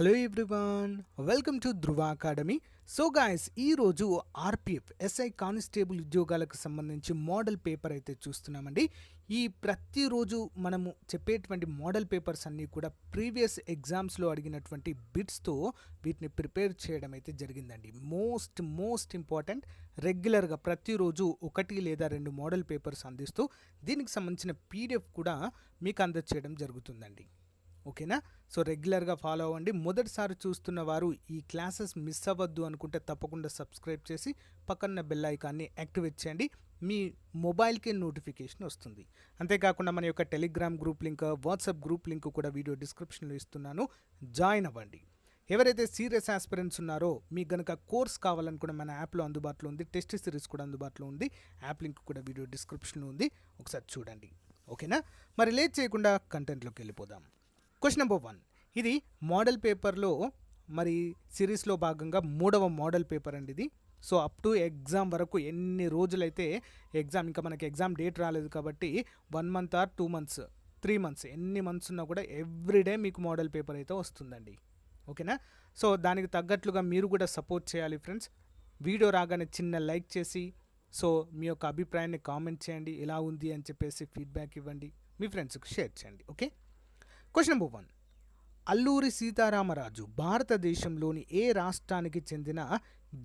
Hello everyone, welcome to Dhruva academy. So guys, ఈరోజు RPF SI constable ఉద్యోగాలకు సంబంధించి model paper అయితే చూస్తున్నామండి. ఈ ప్రతిరోజు మనము చెప్పేటువంటి మోడల్ పేపర్స్ అన్నీ కూడా ప్రీవియస్ ఎగ్జామ్స్లో అడిగినటువంటి బిట్స్తో వీటిని ప్రిపేర్ చేయడం అయితే జరిగిందండి. మోస్ట్ ఇంపార్టెంట్, రెగ్యులర్గా ప్రతిరోజు ఒకటి లేదా రెండు మోడల్ పేపర్స్ అందిస్తూ దీనికి సంబంధించిన పీడిఎఫ్ కూడా మీకు అందజేయడం జరుగుతుందండి. ఓకేనా? సో రెగ్యులర్గా ఫాలో అవ్వండి. మొదటిసారి చూస్తున్న వారు ఈ క్లాసెస్ మిస్ అవ్వద్దు అనుకుంటే తప్పకుండా సబ్స్క్రైబ్ చేసి పక్కన బెల్ ఐకాన్ని యాక్టివేట్ చేయండి. మీ మొబైల్కి నోటిఫికేషన్ వస్తుంది. అంతేకాకుండా మన యొక్క Telegram group link, WhatsApp group link కూడా వీడియో డిస్క్రిప్షన్లో ఇస్తున్నాను, జాయిన్ అవ్వండి. ఎవరైతే సీరియస్ ఆస్పిరెంట్స్ ఉన్నారో మీకు కనుక కోర్స్ కావాలనుకున్న మన యాప్లో అందుబాటులో ఉంది, టెస్ట్ సిరీస్ కూడా అందుబాటులో ఉంది. యాప్ లింక్ కూడా వీడియో డిస్క్రిప్షన్లో ఉంది, ఒకసారి చూడండి. ఓకేనా? మరి లేట్ చేయకుండా కంటెంట్లోకి వెళ్ళిపోదాం. క్వశ్చన్ నెంబర్ 1, ఇది మోడల్ పేపర్లో మరి సిరీస్లో భాగంగా 3వ మోడల్ పేపర్ అండి ఇది. సో అప్ టు ఎగ్జామ్ వరకు ఎన్ని రోజులైతే ఎగ్జామ్, ఇంకా మనకి ఎగ్జామ్ డేట్ రాలేదు కాబట్టి 1 మంత్ ఆర్ 2 మంత్స్ 3 మంత్స్ ఎన్ని మంత్స్ ఉన్నా కూడా ఎవ్రీడే మీకు మోడల్ పేపర్ అయితే వస్తుందండి. ఓకేనా? సో దానికి తగ్గట్లుగా మీరు కూడా సపోర్ట్ చేయాలి ఫ్రెండ్స్. వీడియో రాగానే చిన్న లైక్ చేసి సో మీ యొక్క అభిప్రాయాన్ని కామెంట్ చేయండి, ఎలా ఉంది అని చెప్పేసి ఫీడ్బ్యాక్ ఇవ్వండి, మీ ఫ్రెండ్స్కి షేర్ చేయండి. Okay. Question number 1, Alluri Sitaramaraju భారతదేశంలోని ఏ రాష్ట్రానికి చెందిన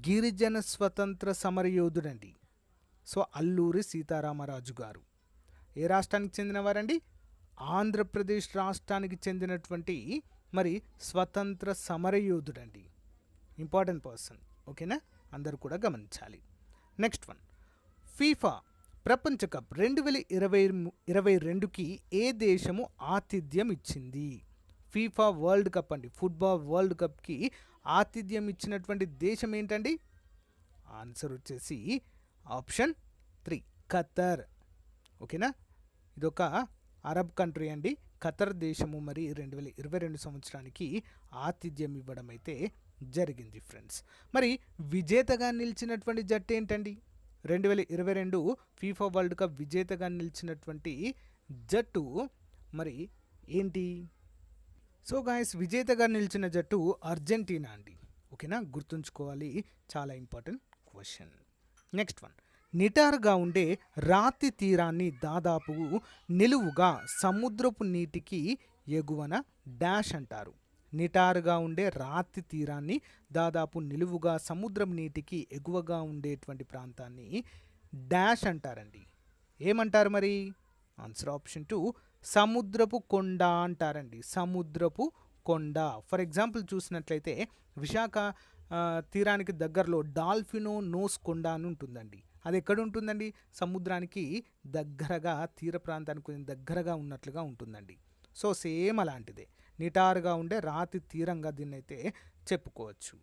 గిరిజన స్వతంత్ర సమరయోధుడండి? సో అల్లూరి సీతారామరాజు గారు ఏ రాష్ట్రానికి చెందినవారండి? ఆంధ్రప్రదేశ్ రాష్ట్రానికి చెందినటువంటి మరి స్వతంత్ర సమరయోధుడండి. Important person. ఓకేనా? అందరూ కూడా గమనించాలి. నెక్స్ట్ 1, ఫీఫా ప్రపంచ కప్ 2022కి ఏ దేశము ఆతిథ్యం ఇచ్చింది? ఫీఫా వరల్డ్ కప్ అండి, ఫుట్బాల్ వరల్డ్ కప్కి ఆతిథ్యం ఇచ్చినటువంటి దేశం ఏంటండి? ఆన్సర్ వచ్చేసి ఆప్షన్ 3, ఖతర్. ఓకేనా? ఇదొక అరబ్ కంట్రీ అండి. ఖతర్ దేశము మరి 2022 సంవత్సరానికి ఆతిథ్యం ఇవ్వడం అయితే జరిగింది ఫ్రెండ్స్. మరి విజేతగా నిలిచినటువంటి జట్టు ఏంటండి? 2022 ఫీఫా వరల్డ్ కప్ విజేతగా నిలిచినటువంటి జట్టు మరి ఏంటి? సో గాయస్, విజేతగా నిలిచిన జట్టు అర్జెంటీనా అండి. ఓకేనా? గుర్తుంచుకోవాలి, చాలా ఇంపార్టెంట్ క్వశ్చన్. నెక్స్ట్ 1, నిటారుగా ఉండే రాతి తీరాన్ని దాదాపు నిలువుగా సముద్రపు నీటికి ఎగువన డాష్ అంటారు. నిటారుగా ఉండే రాతి తీరాన్ని దాదాపు నిలువుగా సముద్రం నీటికి ఎగువగా ఉండేటువంటి ప్రాంతాన్ని డాష్ అంటారండి. ఏమంటారు మరి? ఆన్సర్ ఆప్షన్ 2, సముద్రపు కొండ అంటారండి. సముద్రపు కొండ. ఫర్ ఎగ్జాంపుల్ చూసినట్లయితే విశాఖ తీరానికి దగ్గరలో డాల్ఫినో నోస్ కొండ అని ఉంటుందండి. అది ఎక్కడ ఉంటుందండి? సముద్రానికి దగ్గరగా, తీర ప్రాంతానికి కొంచెం దగ్గరగా ఉన్నట్లుగా ఉంటుందండి. సో సేమ్ అలాంటిదే, నిటారుగా ఉండే రాతి తీరంగా దీన్ని అయితే చెప్పుకోవచ్చు.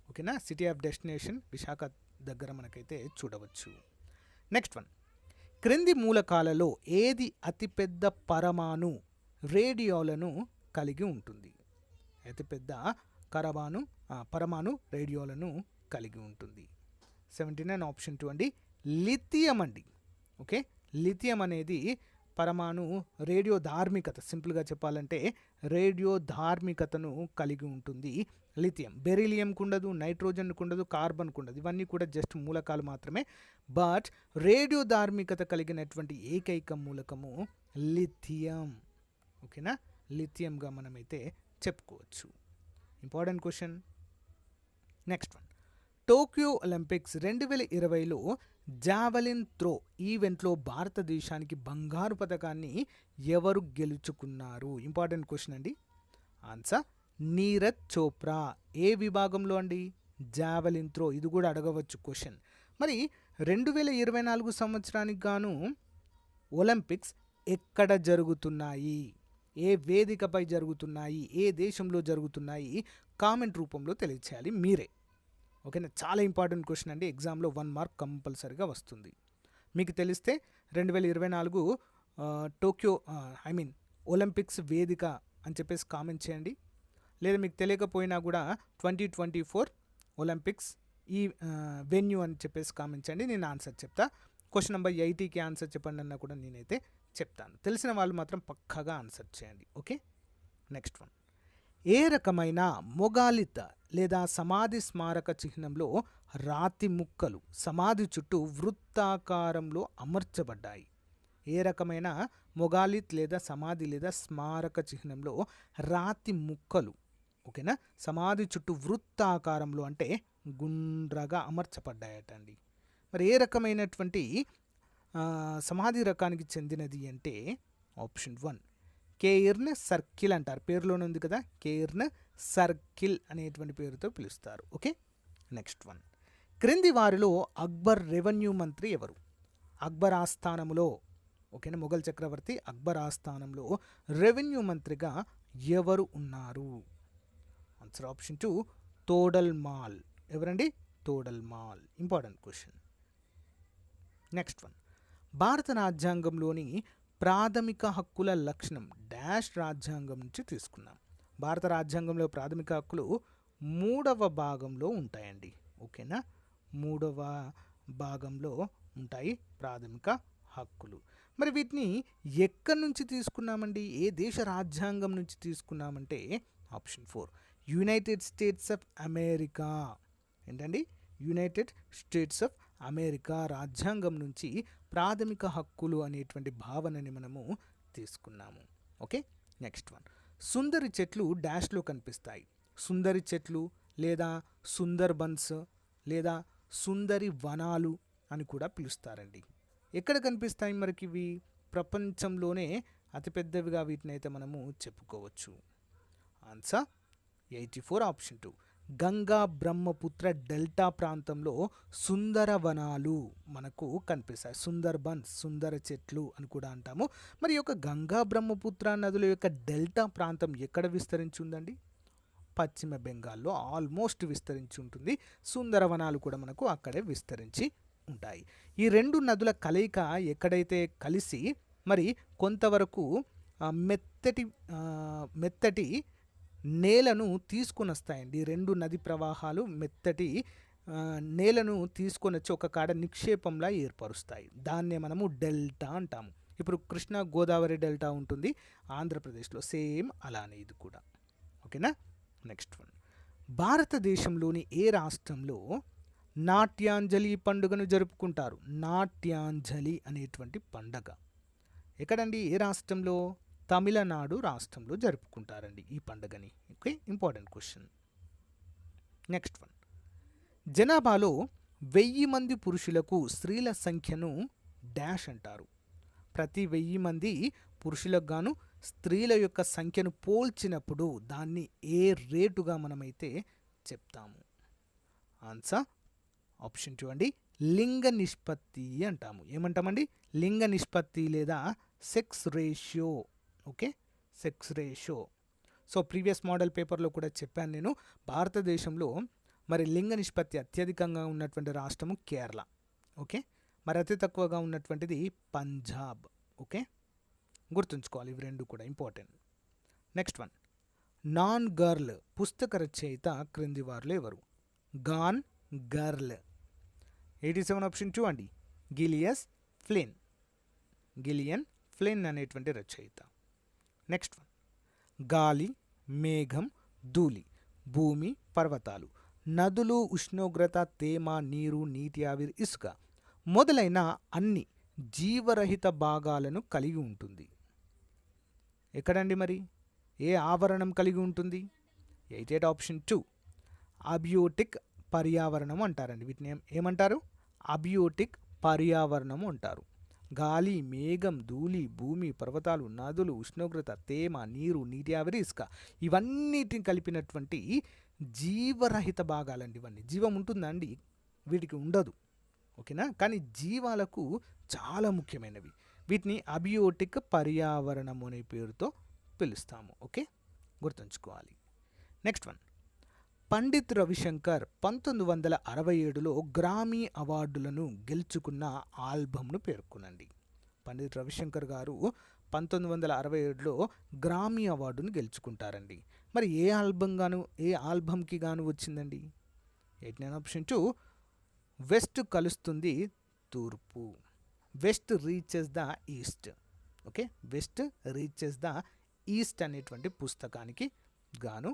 ఓకేనా? సిటీ ఆఫ్ డెస్టినేషన్ విశాఖ దగ్గర మనకైతే చూడవచ్చు. నెక్స్ట్ 1, క్రింది మూలకాలలో ఏది అతిపెద్ద రేడియోలను కలిగి ఉంటుంది? అతిపెద్ద పరమాణు రేడియోలను కలిగి ఉంటుంది. 79 ఆప్షన్ 2 అండి, లిథియం అండి. ఓకే, లిథియం అనేది పరమాణు రేడియో ధార్మికత, సింపుల్గా చెప్పాలంటే రేడియో ధార్మికతను కలిగి ఉంటుంది లిథియం. బెరీలియంకు ఉండదు, నైట్రోజన్కు ఉండదు, కార్బన్కు ఉండదు. ఇవన్నీ కూడా జస్ట్ మూలకాలు మాత్రమే. బట్ రేడియో ధార్మికత కలిగినటువంటి ఏకైక మూలకము లిథియం. ఓకేనా? లిథియంగా మనమైతే చెప్పుకోవచ్చు. Important question. Next 1, Tokyo Olympics 2020లో జావెలిన్ త్రో ఈవెంట్లో భారతదేశానికి బంగారు పథకాన్ని ఎవరు గెలుచుకున్నారు? ఇంపార్టెంట్ క్వశ్చన్ అండి. ఆన్సర్ నీరజ్ చోప్రా. ఏ విభాగంలో అండి? Javelin throw. ఇది కూడా అడగవచ్చు క్వశ్చన్. మరి 2024 సంవత్సరానికి గాను ఒలింపిక్స్ ఎక్కడ జరుగుతున్నాయి? ఏ వేదికపై జరుగుతున్నాయి? ఏ దేశంలో జరుగుతున్నాయి? కామెంట్ రూపంలో తెలియచేయాలి మీరే. ఓకేనా? చాలా ఇంపార్టెంట్ క్వశ్చన్ అండి. ఎగ్జామ్లో 1 మార్క్ కంపల్సరీగా వస్తుంది. మీకు తెలిస్తే 2024 టోక్యో ఒలింపిక్స్ వేదిక అని చెప్పేసి కామెంట్ చేయండి. లేదా మీకు తెలియకపోయినా కూడా 2024 ఒలింపిక్స్ ఈ వెన్యూ అని చెప్పేసి కామెంట్ చేయండి, నేను ఆన్సర్ చెప్తా. క్వశ్చన్ నెంబర్ 80కి ఆన్సర్ చెప్పండి అన్నా కూడా నేనైతే చెప్తాను. తెలిసిన వాళ్ళు మాత్రం పక్కాగా ఆన్సర్ చేయండి. ఓకే. నెక్స్ట్ 1, ఏ రకమైన మొగాలిత్ లేదా సమాధి స్మారక చిహ్నంలో రాతి ముక్కలు సమాధి చుట్టూ వృత్తాకారంలో అమర్చబడ్డాయి? ఏ రకమైన మొగాలిత్ లేదా సమాధి లేదా స్మారక చిహ్నంలో రాతి ముక్కలు, ఓకేనా, సమాధి చుట్టూ వృత్తాకారంలో అంటే గుండ్రగా అమర్చబడ్డాయటండి. మరి ఏ రకమైనటువంటి సమాధి రకానికి చెందినది అంటే ఆప్షన్ 1 కేర్న్ సర్కిల్ అంటారు. పేరులోనే ఉంది కదా, కేర్న్ సర్కిల్ అనేటువంటి పేరుతో పిలుస్తారు. Okay, next one. క్రింది వారిలో అక్బర్ రెవెన్యూ మంత్రి ఎవరు? అక్బర్ ఆస్థానంలో, ఓకేనా, మొఘల్ చక్రవర్తి అక్బర్ ఆస్థానంలో రెవెన్యూ మంత్రిగా ఎవరు ఉన్నారు? Answer option 2 Todarmal. ఎవరండి? Todarmal. Important question. Next one. భారత రాజ్యాంగంలోని ప్రాథమిక హక్కుల లక్షణం డాష్ రాజ్యాంగం నుంచి తీసుకున్నాం. భారత రాజ్యాంగంలో ప్రాథమిక హక్కులు 3వ భాగంలో ఉంటాయండి. ఓకేనా, 3వ భాగంలో ఉంటాయి ప్రాథమిక హక్కులు. మరి వీటిని ఎక్కడి నుంచి తీసుకున్నామండి? ఏ దేశ రాజ్యాంగం నుంచి తీసుకున్నామంటే option 4 United States of America. ఏంటండి? యునైటెడ్ స్టేట్స్ ఆఫ్ అమెరికా రాజ్యాంగం నుంచి ప్రాథమిక హక్కులు అనేటువంటి భావనని మనము తీసుకున్నాము. Okay, next one. సుందరి చెట్లు డాష్లో కనిపిస్తాయి. సుందరి చెట్లు లేదా సుందర్బన్స్ లేదా సుందరి వనాలు అని కూడా పిలుస్తారండి. ఎక్కడ కనిపిస్తాయి మనకి ఇవి? ప్రపంచంలోనే అతిపెద్దవిగా వీటిని అయితే మనము చెప్పుకోవచ్చు. Answer 84 option 2 Ganga Brahmaputra delta ప్రాంతంలో సుందర వనాలు మనకు కనిపిస్తాయి. సుందర్బన్స్, సుందర చెట్లు అని కూడా అంటాము. మరి యొక్క గంగా బ్రహ్మపుత్ర నదుల యొక్క డెల్టా ప్రాంతం ఎక్కడ విస్తరించి ఉందండి? పశ్చిమ బెంగాల్లో ఆల్మోస్ట్ విస్తరించి ఉంటుంది. సుందర వనాలు కూడా మనకు అక్కడే విస్తరించి ఉంటాయి. ఈ 2 నదుల కలయిక ఎక్కడైతే కలిసి మరి కొంతవరకు మెత్తటి నేలను తీసుకొని వస్తాయండి. 2 నది ప్రవాహాలు మెత్తటి నేలను తీసుకొని వచ్చి ఒక కాడ నిక్షేపంలా ఏర్పరుస్తాయి. దాన్నే మనము డెల్టా అంటాము. ఇప్పుడు కృష్ణా గోదావరి డెల్టా ఉంటుంది ఆంధ్రప్రదేశ్లో, సేమ్ అలానే ఇది కూడా. ఓకేనా, నెక్స్ట్ వన్. భారతదేశంలోని ఏ రాష్ట్రంలో నాట్యాంజలి పండుగను జరుపుకుంటారు? నాట్యాంజలి అనేటువంటి పండగ ఎక్కడండి? ఏ రాష్ట్రంలో? తమిళనాడు రాష్ట్రంలో జరుపుకుంటారండి ఈ పండుగని. Okay, important question. Next one. జనాభాలో 1000 మంది పురుషులకు స్త్రీల సంఖ్యను డాష్ అంటారు. ప్రతి 1000 మంది పురుషులకు గాను స్త్రీల యొక్క సంఖ్యను పోల్చినప్పుడు దాన్ని ఏ రేటుగా మనమైతే చెప్తాము? ఆన్సర్ ఆప్షన్ 2 అండి, లింగ నిష్పత్తి అంటాము. ఏమంటామండి? లింగ నిష్పత్తి లేదా sex ratio. Okay, sex ratio. So previous model పేపర్లో కూడా చెప్పాను నేను. భారతదేశంలో మరి లింగ నిష్పత్తి అత్యధికంగా ఉన్నటువంటి రాష్ట్రము కేరళ. ఓకే, మరి అతి తక్కువగా ఉన్నటువంటిది పంజాబ్. ఓకే, గుర్తుంచుకోవాలి ఇవి 2 కూడా important. Next one. Non girl పుస్తక రచయిత క్రింది వారిలో ఎవరు? Gone girl. 87 ఆప్షన్ 2 అండి, గిలియస్ ఫ్లిన్. గిలియన్ ఫ్లిన్ అనేటువంటి రచయిత. Next one. గాలి, మేఘం, ధూళి, భూమి, పర్వతాలు, నదులు, ఉష్ణోగ్రత, తేమ, నీరు, నీటి ఆవిరి, ఇసుక మొదలైన అన్ని జీవరహిత భాగాలను కలిగి ఉంటుంది. ఎక్కడండి మరి? ఏ ఆవరణం కలిగి ఉంటుంది? 88 ఆప్షన్ 2 అబియోటిక్ పర్యావరణం అంటారండి. వీటిని ఏమంటారు? అబియోటిక్ పర్యావరణము అంటారు. గాలి, మేఘం, ధూళి, భూమి, పర్వతాలు, నదులు, ఉష్ణోగ్రత, తేమ, నీరు, నీటి ఆవిరి, ఇసుక ఇవన్నిటిని కలిపినటువంటి జీవరహిత భాగాలండి. ఇవన్నీ జీవం ఉంటుందా అండి? వీటికి ఉండదు. ఓకేనా, కానీ జీవాలకు చాలా ముఖ్యమైనవి. వీటిని అబియోటిక్ పర్యావరణం అనే పేరుతో పిలుస్తాము. ఓకే, గుర్తుంచుకోవాలి. Next one. పండిత్ రవిశంకర్ 1967లో గ్రామీ అవార్డులను గెలుచుకున్న ఆల్బమ్ను పేర్కొనండి. పండిత్ రవిశంకర్ గారు 1967లో గ్రామీ అవార్డును గెలుచుకుంటారండి. మరి ఏ ఆల్బమ్కి గాను వచ్చిందండి? 89 ఆప్షన్ 2 వెస్ట్ కలుస్తుంది తూర్పు. West reaches the east. Okay, west reaches the east అనేటువంటి పుస్తకానికి గాను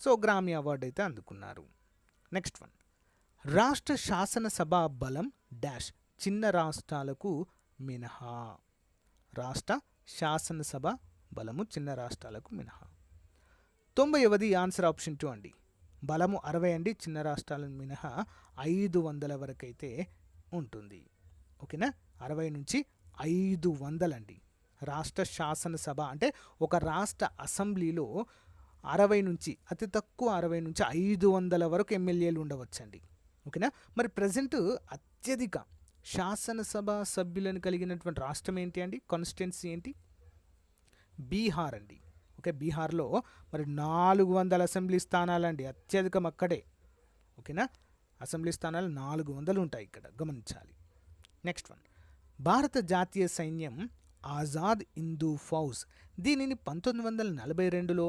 సో గ్రామీ అవార్డు అయితే అందుకున్నారు. నెక్స్ట్ వన్, రాష్ట్ర శాసనసభ బలం డాష్ చిన్న రాష్ట్రాలకు మినహా. రాష్ట్ర శాసనసభ బలము చిన్న రాష్ట్రాలకు మినహా. 90వది ఆన్సర్ ఆప్షన్ 2 అండి. బలము 60 అండి, చిన్న రాష్ట్రాలను మినహా 500 వరకు అయితే ఉంటుంది. ఓకేనా, 60 నుంచి 500 అండి. రాష్ట్ర శాసనసభ అంటే ఒక రాష్ట్ర అసెంబ్లీలో 60 నుంచి అతి తక్కువ 60 నుంచి 500 వరకు ఎమ్మెల్యేలు ఉండవచ్చండి. ఓకేనా, మరి ప్రజెంట్ అత్యధిక శాసనసభ సభ్యులను కలిగినటువంటి రాష్ట్రం ఏంటి అండి, కాన్స్టిట్యున్సీ ఏంటి? బీహార్ అండి. ఓకే, బీహార్లో మరి 400 అసెంబ్లీ స్థానాలండి, అత్యధికం అక్కడే. ఓకేనా, అసెంబ్లీ స్థానాలు 400 ఉంటాయి ఇక్కడ, గమనించాలి. నెక్స్ట్ వన్, భారత జాతీయ సైన్యం ఆజాద్ హిందూ ఫౌజ్ దీనిని 1942లో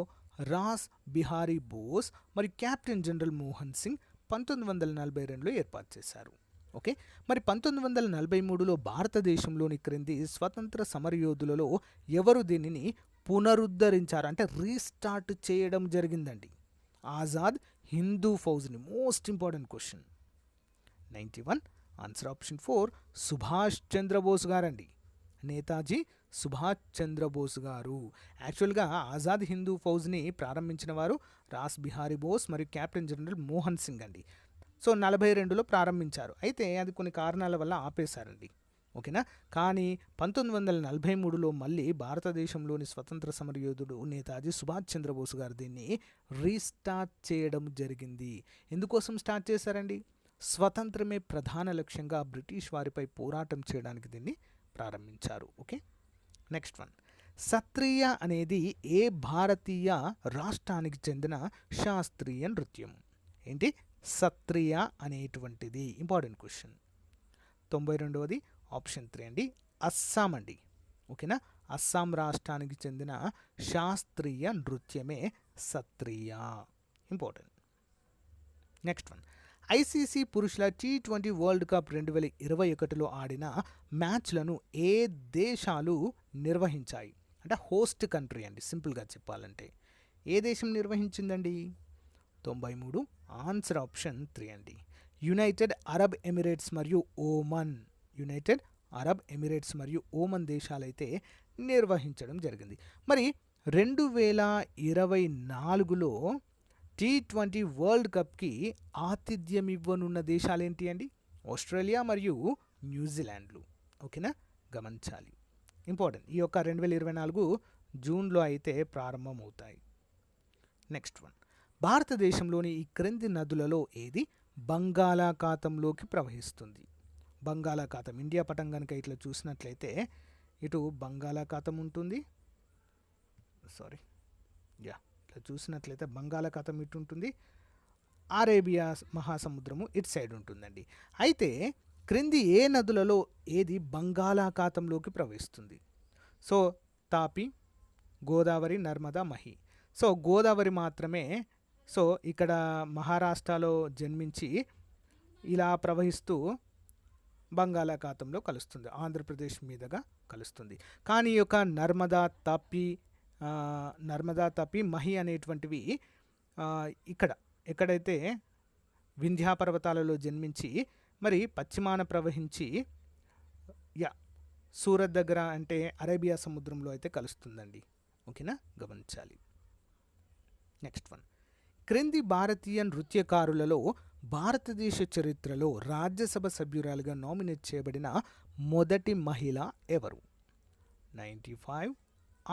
రాస్ బిహారీ బోస్ మరియు కెప్టెన్ జనరల్ మోహన్ సింగ్ 1942లో ఏర్పాటు చేశారు. ఓకే, మరి 1943లో భారతదేశంలోని క్రింది స్వతంత్ర సమరయోధులలో ఎవరు దీనిని పునరుద్ధరించారు అంటే రీస్టార్ట్ చేయడం జరిగిందండి? ఆజాద్ హిందూ ఫౌజ్ని. Most important question. 91 answer option 4 Subhash Chandra Bose గారండి. నేతాజీ సుభాష్ చంద్రబోస్ గారు. యాక్చువల్గా ఆజాద్ హిందూ ఫౌజ్ని ప్రారంభించిన వారు రాస్ బిహారీ బోస్ మరియు కెప్టెన్ జనరల్ మోహన్ సింగ్ అండి. సో 42లో ప్రారంభించారు, అయితే అది కొన్ని కారణాల వల్ల ఆపేశారండి. ఓకేనా, కానీ 1943లో మళ్ళీ భారతదేశంలోని స్వతంత్ర సమరయోధుడు నేతాజీ సుభాష్ చంద్రబోస్ గారు దీన్ని రీస్టార్ట్ చేయడం జరిగింది. ఎందుకోసం స్టార్ట్ చేశారండి? స్వతంత్రమే ప్రధాన లక్ష్యంగా బ్రిటిష్ వారిపై పోరాటం చేయడానికి దీన్ని ప్రారంభించారు. ఓకే, నెక్స్ట్ వన్, సత్రియ అనేది ఏ భారతీయ రాష్ట్రానికి చెందిన శాస్త్రీయ నృత్యం? ఏంటి సత్రియ అనేటువంటిది? Important question. 92వది ఆప్షన్ 3 అండి, అస్సాం అండి. ఓకేనా, అస్సాం రాష్ట్రానికి చెందిన శాస్త్రీయ నృత్యమే Sattriya. Important. Next one, ICC పురుషుల T20 వరల్డ్ కప్ 2021లో ఆడిన మ్యాచ్లను ఏ దేశాలు నిర్వహించాయి? అంటే హోస్ట్ కంట్రీ అండి, సింపుల్గా చెప్పాలంటే. ఏ దేశం నిర్వహించిందండి? 93 ఆన్సర్ ఆప్షన్ 3 అండి, యునైటెడ్ అరబ్ ఎమిరేట్స్ మరియు ఓమన్. యునైటెడ్ అరబ్ ఎమిరేట్స్ మరియు ఓమన్ దేశాలైతే నిర్వహించడం జరిగింది. మరి 2024లో T20 వరల్డ్ కప్కి ఆతిథ్యం ఇవ్వనున్న దేశాలు ఏంటి అండి? ఆస్ట్రేలియా మరియు న్యూజిలాండ్లు. ఓకేనా, గమనించాలి. ఇంపార్టెంట్. ఈ యొక్క 2024 జూన్లో అయితే ప్రారంభమవుతాయి. నెక్స్ట్ వన్, భారతదేశంలోని ఈ క్రింది నదులలో ఏది బంగాళాఖాతంలోకి ప్రవహిస్తుంది? బంగాళాఖాతం ఇండియా పటం కనుక ఇట్లా చూసినట్లయితే ఇటు బంగాళాఖాతం ఉంటుంది. ఇట్లా చూసినట్లయితే బంగాళాఖాతం ఇటు ఉంటుంది, అరేబియా మహాసముద్రము ఇటు సైడ్ ఉంటుందండి. అయితే క్రింది ఏ నదులలో ఏది బంగాళాఖాతంలోకి ప్రవహిస్తుంది? సో తాపి, గోదావరి, నర్మదా, మహి. సో గోదావరి మాత్రమే సో ఇక్కడ మహారాష్ట్రలో జన్మించి ఇలా ప్రవహిస్తూ బంగాళాఖాతంలో కలుస్తుంది, ఆంధ్రప్రదేశ్ మీదుగా కలుస్తుంది. కానీ ఈ యొక్క నర్మదా, తాపి, మహి అనేటువంటివి ఎక్కడైతే వింధ్యా పర్వతాలలో జన్మించి మరి పశ్చిమాన ప్రవహించి సూరత్ దగ్గర అంటే అరేబియా సముద్రంలో అయితే కలుస్తుందండి. ఓకేనా, గమనించాలి. నెక్స్ట్ వన్, క్రింది భారతీయ నృత్యకారులలో భారతదేశ చరిత్రలో రాజ్యసభ సభ్యురాలుగా నామినేట్ చేయబడిన మొదటి మహిళ ఎవరు? 95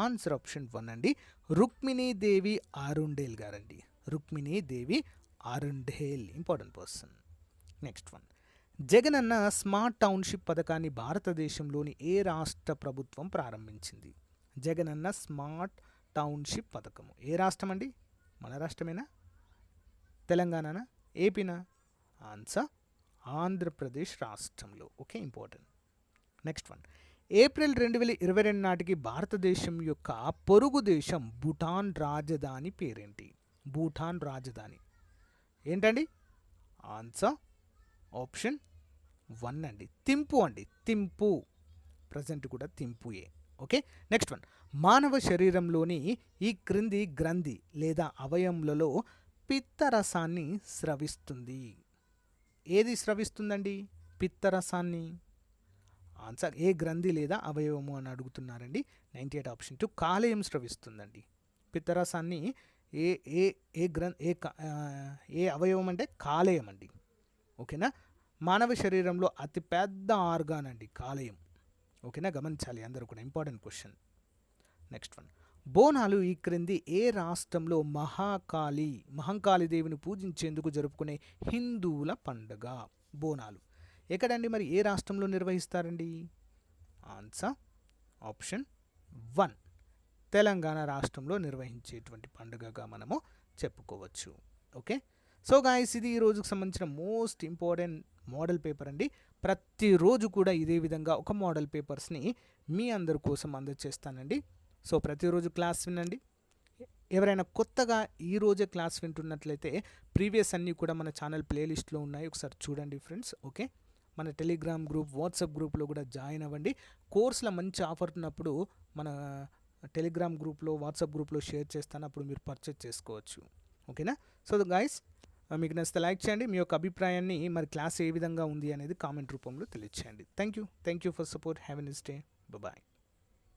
ఆన్సర్ ఆప్షన్ 1 అండి, రుక్మిణీదేవి ఆరుండేల్ గారండి. Rukmini Devi Arundale, important person. Next one, Jagananna smart township పథకాన్ని భారతదేశంలోని ఏ రాష్ట్ర ప్రభుత్వం ప్రారంభించింది? జగనన్న స్మార్ట్ టౌన్షిప్ పథకము ఏ రాష్ట్రం అండి? మన రాష్ట్రమేనా? తెలంగాణనా? ఏపీనా? ఆన్సర్ ఆంధ్రప్రదేశ్ రాష్ట్రంలో. Okay, important. Next one, April 2022 నాటికి భారతదేశం యొక్క పొరుగు దేశం భూటాన్ రాజధాని పేరేంటి? భూటాన్ రాజధాని ఏంటండి? ఆన్సర్ ఆప్షన్ 1 అండి, థింపు అండి. థింపు, ప్రజెంట్ కూడా థింపుయే. ఓకే, నెక్స్ట్ వన్, మానవ శరీరంలోని ఈ క్రింది గ్రంథి లేదా అవయములలో పిత్తరసాన్ని స్రవిస్తుంది. ఏది స్రవిస్తుందండి పిత్తరసాన్ని? ఆన్సర్ ఏ గ్రంథి లేదా అవయవము అని అడుగుతున్నారండి. 98 ఆప్షన్ 2 కాలేయం స్రవిస్తుందండి. పిత్తరసాన్ని ఏ ఏ ఏ గ్రం ఏ ఏ అవయవం అంటే కాలేయం అండి. ఓకేనా. మానవ శరీరంలో అతిపెద్ద ఆర్గాన్ అండి కాలేయం. ఓకేనా, గమనించాలి అందరూ కూడా, important question. Next one, Bonalu ఈ క్రింది ఏ రాష్ట్రంలో మహంకాళి దేవిని పూజించేందుకు జరుపుకునే హిందువుల పండుగ? బోనాలు ఎక్కడండి మరి, ఏ రాష్ట్రంలో నిర్వహిస్తారండి? ఆన్సర్ ఆప్షన్ 1 తెలంగాణ రాష్ట్రంలో నిర్వహించేటువంటి పండుగగా మనము చెప్పుకోవచ్చు. ఓకే, సో గాయస్, ఇది ఈ రోజుకు సంబంధించిన మోస్ట్ ఇంపార్టెంట్ మోడల్ పేపర్ అండి. ప్రతిరోజు కూడా ఇదే విధంగా ఒక మోడల్ పేపర్స్ని మీ అందరి కోసం అందజేస్తానండి. సో ప్రతిరోజు క్లాస్ వినండి. ఎవరైనా కొత్తగా ఈరోజే క్లాస్ వింటున్నట్లయితే ప్రీవియస్ అన్నీ కూడా మన ఛానల్ ప్లేలిస్ట్లో ఉన్నాయి, ఒకసారి చూడండి ఫ్రెండ్స్. ఓకే, మన టెలిగ్రామ్ గ్రూప్, వాట్సాప్ గ్రూప్లో కూడా జాయిన్ అవ్వండి. కోర్సులో మంచి ఆఫర్ ఉన్నప్పుడు మన టెలిగ్రామ్ గ్రూప్లో, వాట్సాప్ గ్రూప్లో షేర్ చేస్తాను, అప్పుడు మీరు పర్చేజ్ చేసుకోవచ్చు. ఓకేనా. సో గైస్, మీకు నచ్చితే లైక్ చేయండి. మీ యొక్క అభిప్రాయాన్ని మరి క్లాస్ ఏ విధంగా ఉంది అనేది కామెంట్ రూపంలో తెలియచేయండి. Thank you for support. Have a nice day. Bye.